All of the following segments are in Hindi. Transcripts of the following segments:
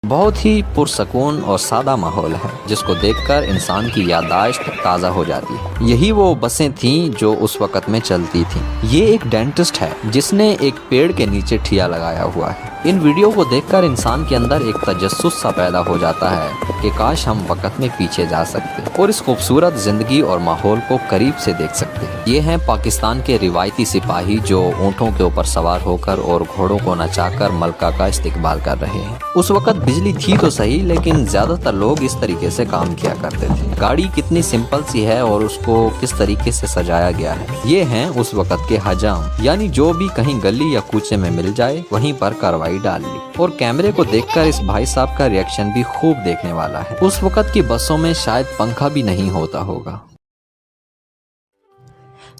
बहुत ही पुरसकून और सादा माहौल है जिसको देखकर इंसान की याददाश्त ताज़ा हो जाती है। यही वो बसें थीं जो उस वक़्त में चलती थीं। ये एक डेंटिस्ट है जिसने एक पेड़ के नीचे ठिया लगाया हुआ है। इन वीडियो को देखकर इंसान के अंदर एक तजस्सुस सा पैदा हो जाता है कि काश हम वक़्त में पीछे जा सकते और इस खूबसूरत ज़िंदगी और माहौल को करीब से देख सकते। ये हैं पाकिस्तान के रिवायती सिपाही जो ऊँटों के ऊपर सवार होकर और घोड़ों को नचाकर मलका का इस्तिकबाल कर रहे हैं। उस वक़्त बिजली थी तो सही, लेकिन ज्यादातर लोग इस तरीके से काम किया करते थे। गाड़ी कितनी सिंपल सी है और उसको किस तरीके से सजाया गया है। ये हैं उस वक़्त के हजाम, यानी जो भी कहीं गली या कूचे में मिल जाए वहीं पर कार्रवाई डाल ली। और कैमरे को देखकर इस भाई साहब का रिएक्शन भी खूब देखने वाला है। उस वक़्त की बसों में शायद पंखा भी नहीं होता होगा।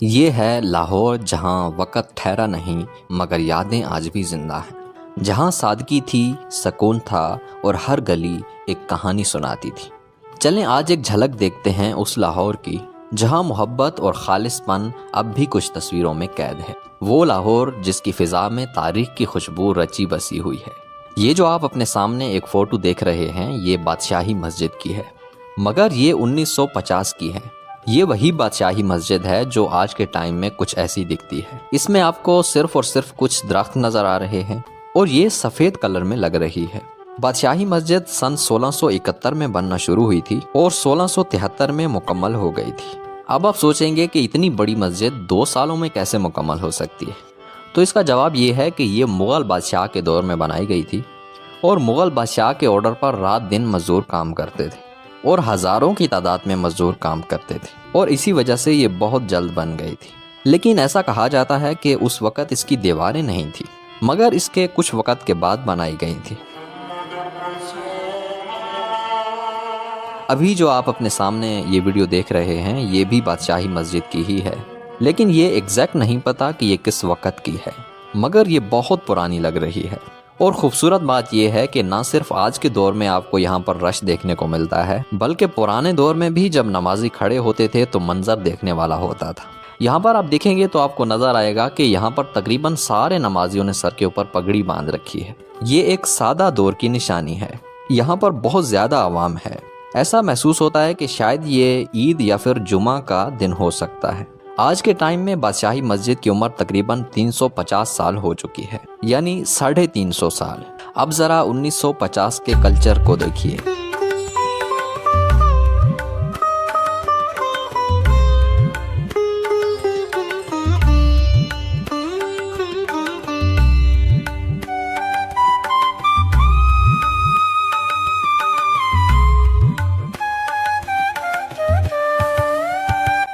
ये है लाहौर, जहाँ वक़्त ठहरा नहीं मगर यादें आज भी जिंदा हैं, जहाँ सादगी थी, सुकून था और हर गली एक कहानी सुनाती थी। चलें आज एक झलक देखते हैं उस लाहौर की जहाँ मोहब्बत और खालिसपन अब भी कुछ तस्वीरों में कैद है। वो लाहौर जिसकी फ़िज़ा में तारीख़ की खुशबू रची बसी हुई है। ये जो आप अपने सामने एक फ़ोटो देख रहे हैं ये बादशाही मस्जिद की है, मगर ये 1950 की है। ये वही बादशाही मस्जिद है जो आज के टाइम में कुछ ऐसी दिखती है। इसमें आपको सिर्फ और सिर्फ कुछ दरख्त नज़र आ रहे हैं और ये सफ़ेद कलर में लग रही है। बादशाही मस्जिद सन 1671 में बनना शुरू हुई थी और 1673 में मुकम्मल हो गई थी। अब आप सोचेंगे कि इतनी बड़ी मस्जिद 2 सालों में कैसे मुकम्मल हो सकती है, तो इसका जवाब ये है कि ये मुग़ल बादशाह के दौर में बनाई गई थी और मुग़ल बादशाह के ऑर्डर पर रात दिन मज़दूर काम करते थे और हज़ारों की तादाद में मज़दूर काम करते थे और इसी वजह से ये बहुत जल्द बन गई थी। लेकिन ऐसा कहा जाता है कि उस वक़्त इसकी दीवारें नहीं थी, मगर इसके कुछ वक़्त के बाद बनाई गई थी। अभी जो आप अपने सामने ये वीडियो देख रहे हैं ये भी बादशाही मस्जिद की ही है, लेकिन ये एग्जैक्ट नहीं पता कि ये किस वक़्त की है, मगर ये बहुत पुरानी लग रही है। और ख़ूबसूरत बात यह है कि ना सिर्फ आज के दौर में आपको यहाँ पर रश देखने को मिलता है, बल्कि पुराने दौर में भी जब नमाजी खड़े होते थे तो मंजर देखने वाला होता था। यहाँ पर आप देखेंगे तो आपको नज़र आएगा कि यहाँ पर तकरीबन सारे नमाजियों ने सर के ऊपर पगड़ी बांध रखी है। ये एक सादा दौर की निशानी है। यहाँ पर बहुत ज़्यादा आवाम है। ऐसा महसूस होता है कि शायद ये ईद या फिर जुमा का दिन हो सकता है। आज के टाइम में बादशाही मस्जिद की उम्र तकरीबन 350 साल हो चुकी है, यानी 350 साल। अब ज़रा 1950 के कल्चर को देखिए।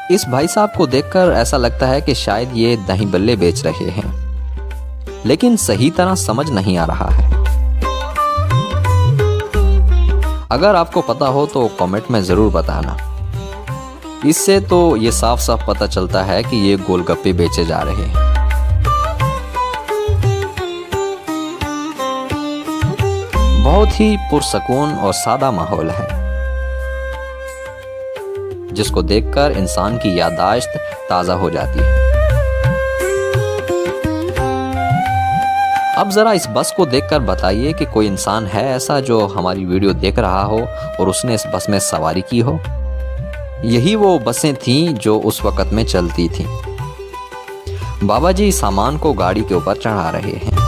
इस भाई साहब को देखकर ऐसा लगता है कि शायद ये दही बल्ले बेच रहे हैं, लेकिन सही तरह समझ नहीं आ रहा है। अगर आपको पता हो तो कमेंट में ज़रूर बताना। इससे तो ये साफ साफ पता चलता है कि ये गोलगप्पे बेचे जा रहे हैं। बहुत ही पुरसकून और सादा माहौल है जिसको देखकर इंसान की याददाश्त ताज़ा हो जाती है। अब ज़रा इस बस को देखकर बताइए कि कोई इंसान है ऐसा जो हमारी वीडियो देख रहा हो और उसने इस बस में सवारी की हो। यही वो बसें थीं जो उस वक़्त में चलती थीं। बाबा जी सामान को गाड़ी के ऊपर चढ़ा रहे हैं।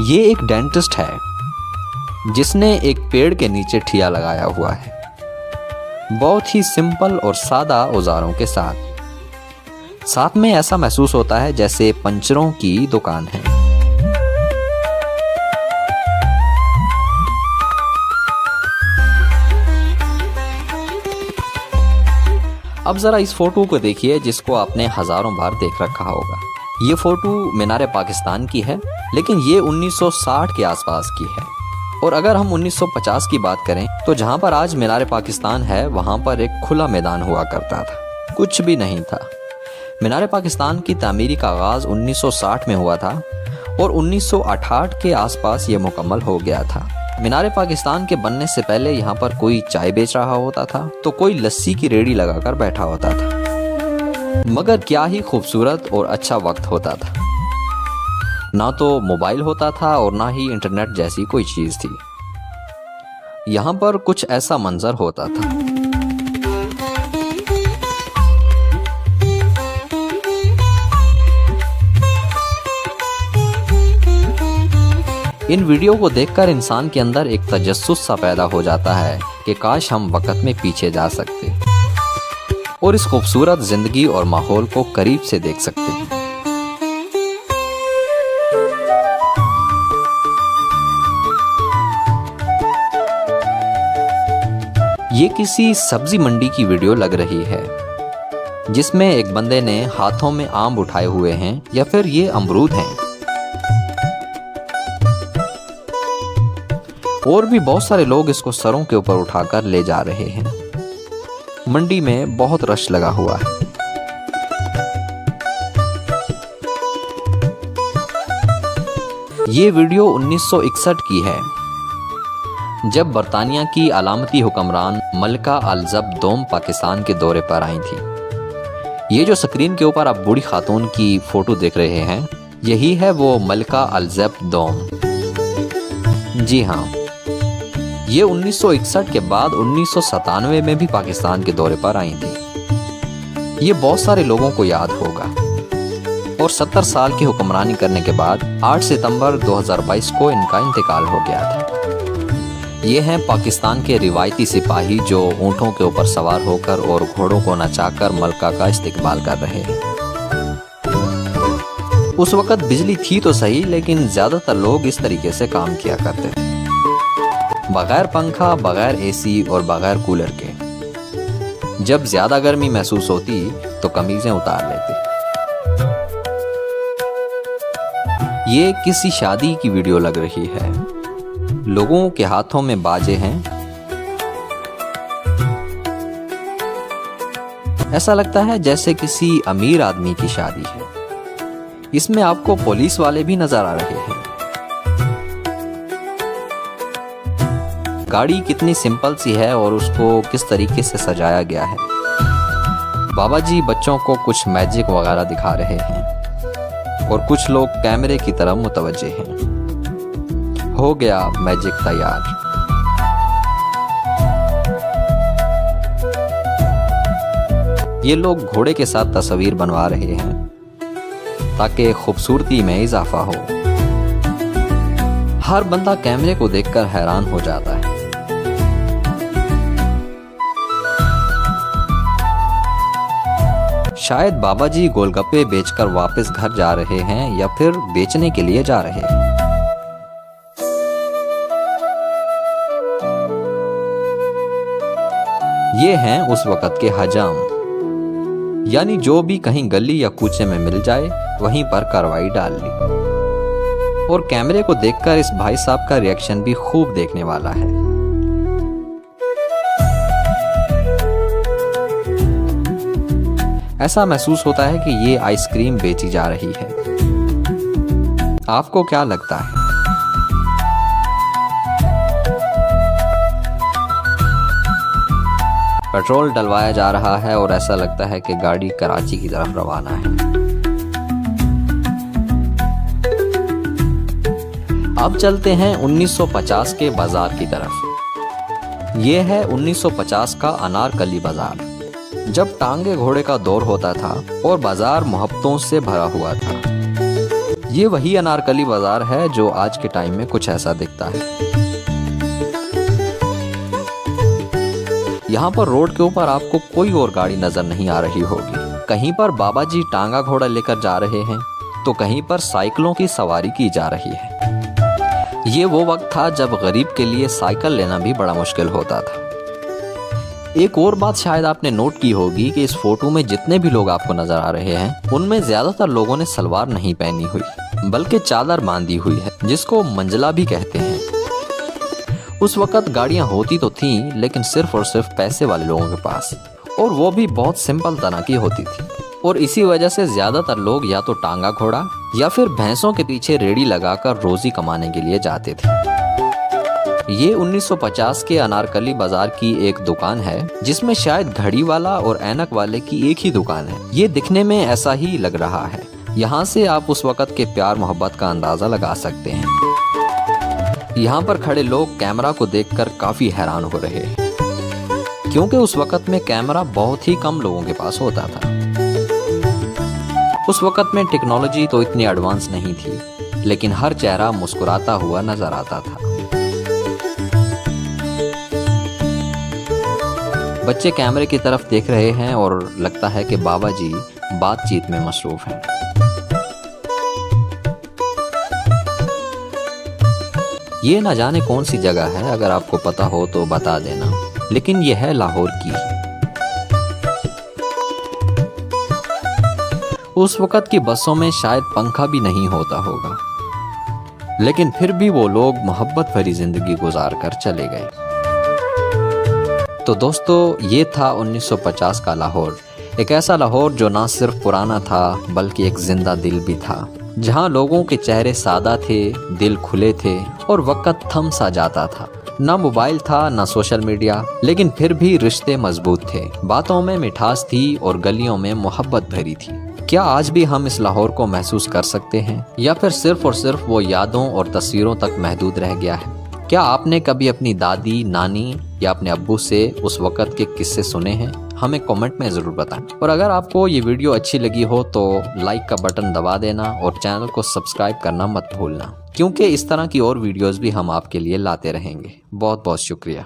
ये एक डेंटिस्ट है जिसने एक पेड़ के नीचे ठिया लगाया हुआ है, बहुत ही सिंपल और सादा औजारों के साथ में ऐसा महसूस होता है जैसे पंचरों की दुकान है। अब जरा इस फोटो को देखिए जिसको आपने हजारों बार देख रखा होगा। ये फोटो मीनार पाकिस्तान की है, लेकिन ये 1960 के आसपास की है। और अगर हम 1950 की बात करें तो जहाँ पर आज मीनार पाकिस्तान है वहाँ पर एक खुला मैदान हुआ करता था, कुछ भी नहीं था। मीनार पाकिस्तान की तामीरी का आगाज़ 1960 में हुआ था और 1968 के आसपास ये मुकम्मल हो गया था। मीनार पाकिस्तान के बनने से पहले यहाँ पर कोई चाय बेच रहा होता था तो कोई लस्सी की रेडी लगाकर बैठा होता था। मगर क्या ही खूबसूरत और अच्छा वक्त होता था। ना तो मोबाइल होता था और ना ही इंटरनेट जैसी कोई चीज़ थी। यहाँ पर कुछ ऐसा मंजर होता था। इन वीडियो को देखकर इंसान के अंदर एक तजस्सुस सा पैदा हो जाता है कि काश हम वक्त में पीछे जा सकते और इस खूबसूरत जिंदगी और माहौल को करीब से देख सकते। ये किसी सब्जी मंडी की वीडियो लग रही है जिसमें एक बंदे ने हाथों में आम उठाए हुए हैं या फिर ये अमरूद हैं। और भी बहुत सारे लोग इसको सरों के ऊपर उठाकर ले जा रहे हैं। मंडी में बहुत रश लगा हुआ है। ये वीडियो 1961 की है जब बरतानिया की अलामती हुक्मरान मलिका अल-ज़ब दोम पाकिस्तान के दौरे पर आई थी। ये जो स्क्रीन के ऊपर आप बूढ़ी खातून की फोटो देख रहे हैं यही है वो मलिका अल-ज़ब दोम। जी हाँ, ये 1961 के बाद 1997 में भी पाकिस्तान के दौरे पर आई थी। ये बहुत सारे लोगों को याद होगा। और 70 साल की हुक्मरानी करने के बाद 8 सितंबर 2022 को इनका इंतकाल हो गया था। ये हैं पाकिस्तान के रिवायती सिपाही जो ऊँटों के ऊपर सवार होकर और घोड़ों को नचाकर मलका का इस्तेकबाल कर रहे हैं। उस वक़्त बिजली थी तो सही, लेकिन ज़्यादातर लोग इस तरीके से काम किया करते थे, बगैर पंखा, बगैर एसी और बगैर कूलर के। जब ज़्यादा गर्मी महसूस होती तो कमीज़ें उतार लेते। ये किसी शादी की वीडियो लग रही है। लोगों के हाथों में बाजे हैं। ऐसा लगता है जैसे किसी अमीर आदमी की शादी है। इसमें आपको पुलिस वाले भी नजर आ रहे हैं। गाड़ी कितनी सिंपल सी है और उसको किस तरीके से सजाया गया है। बाबा जी बच्चों को कुछ मैजिक वगैरह दिखा रहे हैं और कुछ लोग कैमरे की तरफ मुतवज्जे हैं। हो गया मैजिक तैयार। ये लोग घोड़े के साथ तस्वीर बनवा रहे हैं ताकि खूबसूरती में इजाफा हो। हर बंदा कैमरे को देखकर हैरान हो जाता है। शायद बाबा जी गोलगप्पे बेचकर वापस घर जा रहे हैं या फिर बेचने के लिए जा रहे हैं। ये हैं उस वक़्त के हजाम, यानी जो भी कहीं गली या कूचे में मिल जाए वहीं पर कार्रवाई डाल ली। और कैमरे को देखकर इस भाई साहब का रिएक्शन भी खूब देखने वाला है। ऐसा महसूस होता है कि ये आइसक्रीम बेची जा रही है। आपको क्या लगता है? पेट्रोल डलवाया जा रहा है और ऐसा लगता है कि गाड़ी कराची की तरफ रवाना है। अब चलते हैं 1950 के बाजार की तरफ। ये है 1950 का अनारकली बाजार, जब टांगे घोड़े का दौर होता था और बाजार मोहब्बतों से भरा हुआ था। ये वही अनारकली बाजार है जो आज के टाइम में कुछ ऐसा दिखता है। यहाँ पर रोड के ऊपर आपको कोई और गाड़ी नजर नहीं आ रही होगी। कहीं पर बाबा जी टांगा घोड़ा लेकर जा रहे हैं तो कहीं पर साइकिलों की सवारी की जा रही है। ये वो वक्त था जब गरीब के लिए साइकिल लेना भी बड़ा मुश्किल होता था। एक और बात शायद आपने नोट की होगी कि इस फोटो में जितने भी लोग आपको नजर आ रहे हैं उनमें ज्यादातर लोगों ने सलवार नहीं पहनी हुई बल्कि चादर बांधी हुई है, जिसको मंजला भी कहते हैं। उस वक्त गाड़ियां होती तो थीं, लेकिन सिर्फ और सिर्फ पैसे वाले लोगों के पास, और वो भी बहुत सिंपल तरह की होती थी। और इसी वजह से ज्यादातर लोग या तो टांगा घोड़ा या फिर भैंसों के पीछे रेडी लगाकर रोजी कमाने के लिए जाते थे। ये 1950 के अनारकली बाजार की एक दुकान है जिसमें शायद घड़ी वाला और ऐनक वाले की एक ही दुकान है। ये दिखने में ऐसा ही लग रहा है। यहाँ से आप उस वक़्त के प्यार मोहब्बत का अंदाजा लगा सकते हैं। यहाँ पर खड़े लोग कैमरा को देखकर काफी हैरान हो रहे हैं, क्योंकि उस वक़्त में कैमरा बहुत ही कम लोगों के पास होता था। उस वक़्त में टेक्नोलॉजी तो इतनी एडवांस नहीं थी, लेकिन हर चेहरा मुस्कुराता हुआ नजर आता था। बच्चे कैमरे की तरफ देख रहे हैं और लगता है कि बाबा जी बातचीत में मसरूफ हैं। ये ना जाने कौन सी जगह है, अगर आपको पता हो तो बता देना, लेकिन यह है लाहौर की। उस वक़्त की बसों में शायद पंखा भी नहीं होता होगा, लेकिन फिर भी वो लोग मोहब्बत भरी जिंदगी गुजार कर चले गए। तो दोस्तों, ये था 1950 का लाहौर। एक ऐसा लाहौर जो ना सिर्फ पुराना था बल्कि एक जिंदा दिल भी था, जहाँ लोगों के चेहरे सादा थे, दिल खुले थे और वक़्त थम सा जाता था। ना मोबाइल था ना सोशल मीडिया, लेकिन फिर भी रिश्ते मजबूत थे। बातों में मिठास थी और गलियों में मोहब्बत भरी थी। क्या आज भी हम इस लाहौर को महसूस कर सकते हैं, या फिर सिर्फ और सिर्फ वो यादों और तस्वीरों तक महदूद रह गया है? क्या आपने कभी अपनी दादी, नानी या अपने अब्बू से उस वक़्त के किस्से सुने हैं? हमें कमेंट में ज़रूर बताएं। और अगर आपको ये वीडियो अच्छी लगी हो तो लाइक का बटन दबा देना और चैनल को सब्सक्राइब करना मत भूलना, क्योंकि इस तरह की और वीडियोस भी हम आपके लिए लाते रहेंगे। बहुत बहुत शुक्रिया।